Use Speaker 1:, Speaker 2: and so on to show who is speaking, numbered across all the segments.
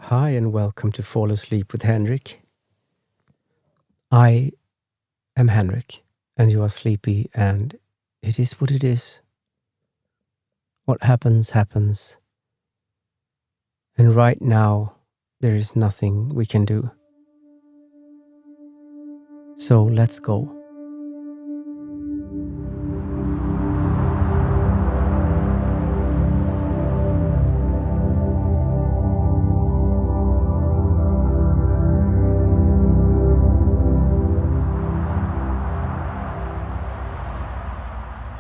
Speaker 1: Hi and welcome to Fall Asleep with Henrik. I am Henrik and you are sleepy and it is what it is. What happens, happens. And right now there is nothing we can do. So let's go.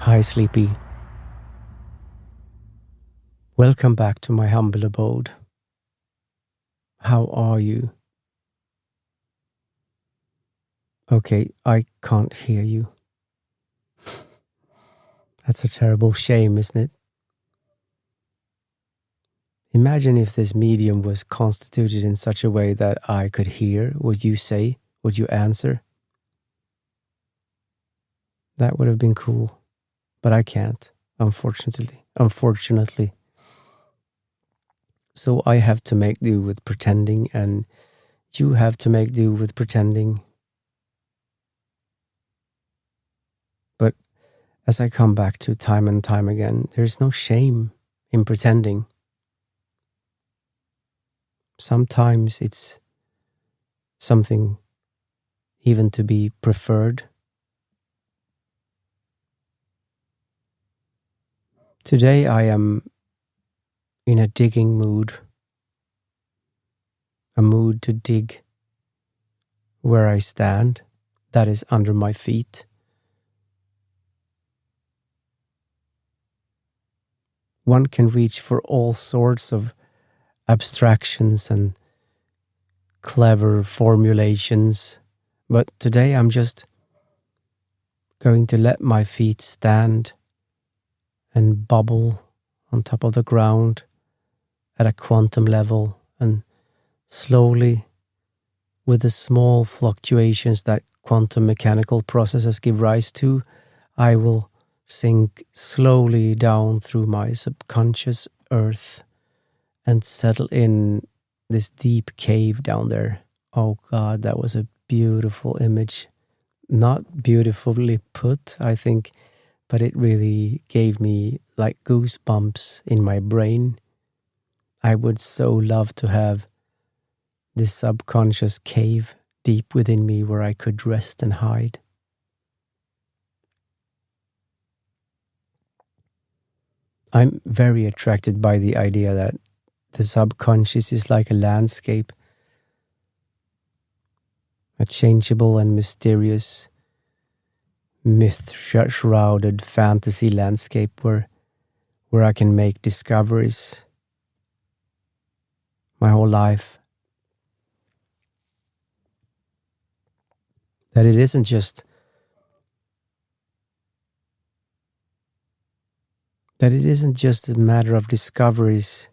Speaker 1: Hi sleepy. Welcome back to my humble abode. How are you? Okay, I can't hear you. That's a terrible shame, isn't it? Imagine if this medium was constituted in such a way that I could hear what you say, what you answer. That would have been cool, but I can't, unfortunately. So I have to make do with pretending, and you have to make do with pretending. But as I come back to time and time again, there's no shame in pretending. Sometimes it's something even to be preferred. Today I am in a digging mood, a mood to dig where I stand, that is under my feet. One can reach for all sorts of abstractions and clever formulations, but today I'm just going to let my feet stand and bubble on top of the ground at a quantum level, and slowly, with the small fluctuations that quantum mechanical processes give rise to, I will sink slowly down through my subconscious earth and settle in this deep cave down there. Oh God, that was a beautiful image. Not beautifully put, I think, but it really gave me like goosebumps in my brain. I would so love to have this subconscious cave deep within me where I could rest and hide. I'm very attracted by the idea that the subconscious is like a landscape, a changeable and mysterious, myth-shrouded fantasy landscape where I can make discoveries my whole life. That it isn't just a matter of discoveries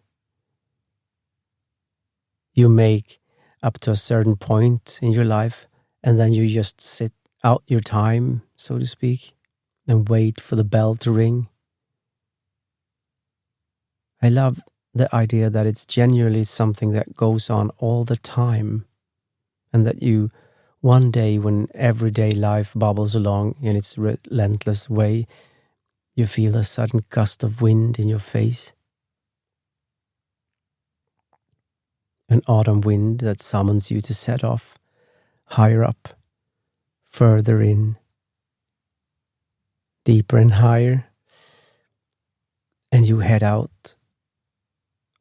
Speaker 1: you make up to a certain point in your life, and then you just sit out your time, so to speak, and wait for the bell to ring. I love the idea that it's genuinely something that goes on all the time, and that you, one day when everyday life bubbles along in its relentless way, you feel a sudden gust of wind in your face. An autumn wind that summons you to set off higher up, further in, deeper and higher, and you head out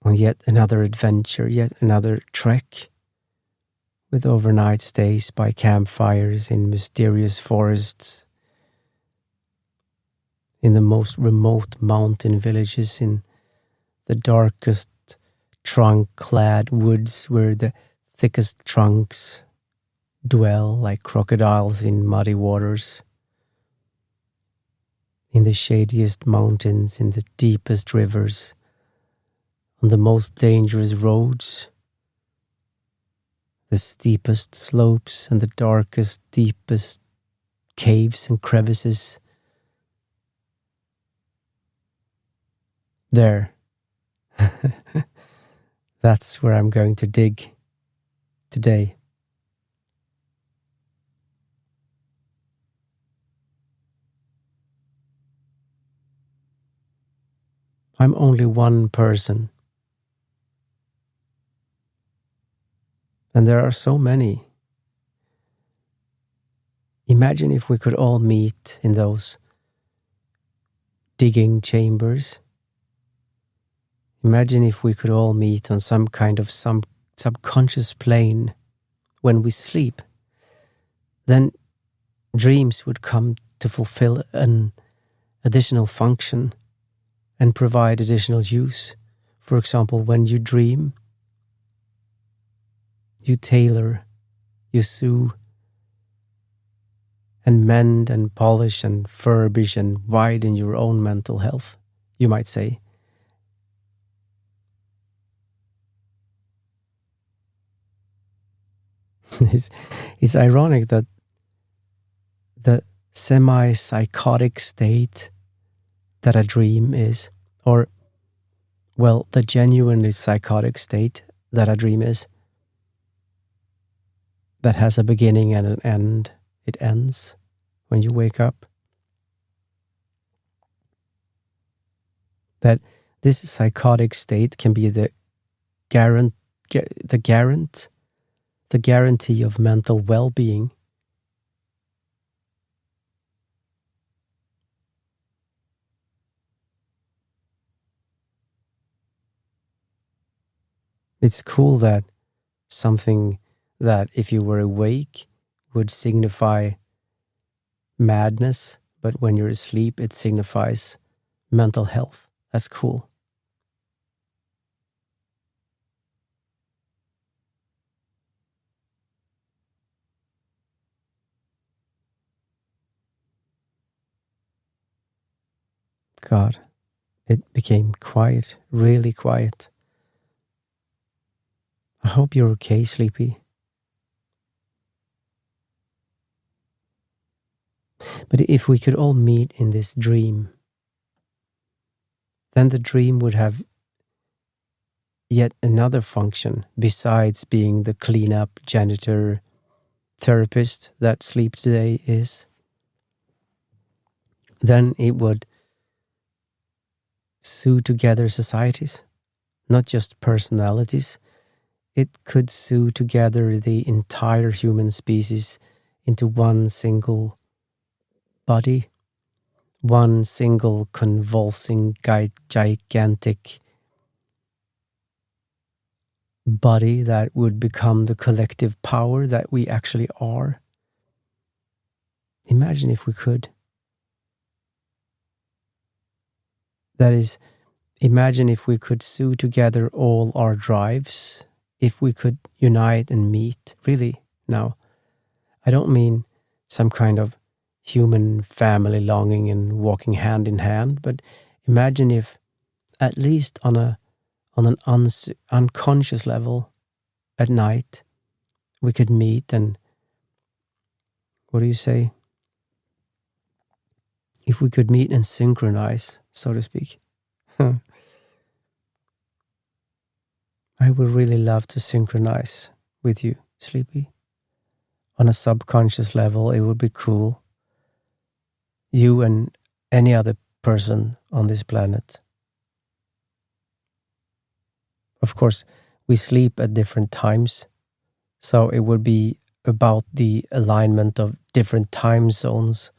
Speaker 1: on yet another adventure, yet another trek, with overnight stays by campfires in mysterious forests, in the most remote mountain villages, in the darkest trunk-clad woods where the thickest trunks dwell like crocodiles in muddy waters, in the shadiest mountains, in the deepest rivers, on the most dangerous roads, the steepest slopes and the darkest, deepest caves and crevices. There That's where I'm going to dig today. I'm only one person, and there are so many. Imagine if we could all meet in those digging chambers. Imagine if we could all meet on some kind of subconscious plane when we sleep. Then dreams would come to fulfill an additional function and provide additional use. For example, when you dream, you tailor, you sew, and mend and polish and furbish and widen your own mental health, you might say. It's ironic that the semi-psychotic state that a dream is, or, well, the genuinely psychotic state that a dream is, that has a beginning and an end. It ends when you wake up. That this psychotic state can be the guarantee of mental well-being. It's cool that something that, if you were awake, would signify madness, but when you're asleep, it signifies mental health. That's cool. God, it became quiet, really quiet. I hope you're okay, Sleepy. But if we could all meet in this dream, then the dream would have yet another function besides being the cleanup, janitor, therapist that sleep today is. Then it would sew together societies, not just personalities. It could sew together the entire human species into one single body, one single convulsing, gigantic body that would become the collective power that we actually are. Imagine if we could. That is, imagine if we could sew together all our drives, if we could unite and meet. Really, now, I don't mean some kind of human family longing and walking hand in hand, but imagine if, at least on an unconscious level, at night, we could meet and, what do you say? If we could meet and synchronize, so to speak. I would really love to synchronize with you, Sleepy. On a subconscious level, it would be cool. You and any other person on this planet. Of course, we sleep at different times, so it would be about the alignment of different time zones.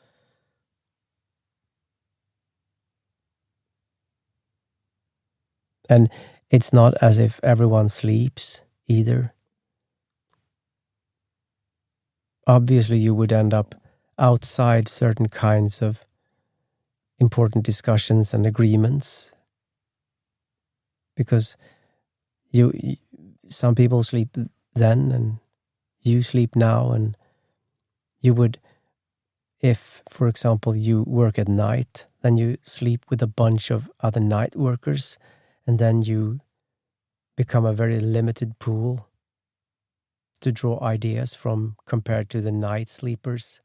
Speaker 1: And it's not as if everyone sleeps either. Obviously, you would end up outside certain kinds of important discussions and agreements, because some people sleep then and you sleep now, and you would, if, for example, you work at night, then you sleep with a bunch of other night workers, and then you become a very limited pool to draw ideas from compared to the night sleepers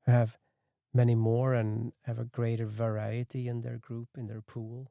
Speaker 1: who have many more and have a greater variety in their group, in their pool.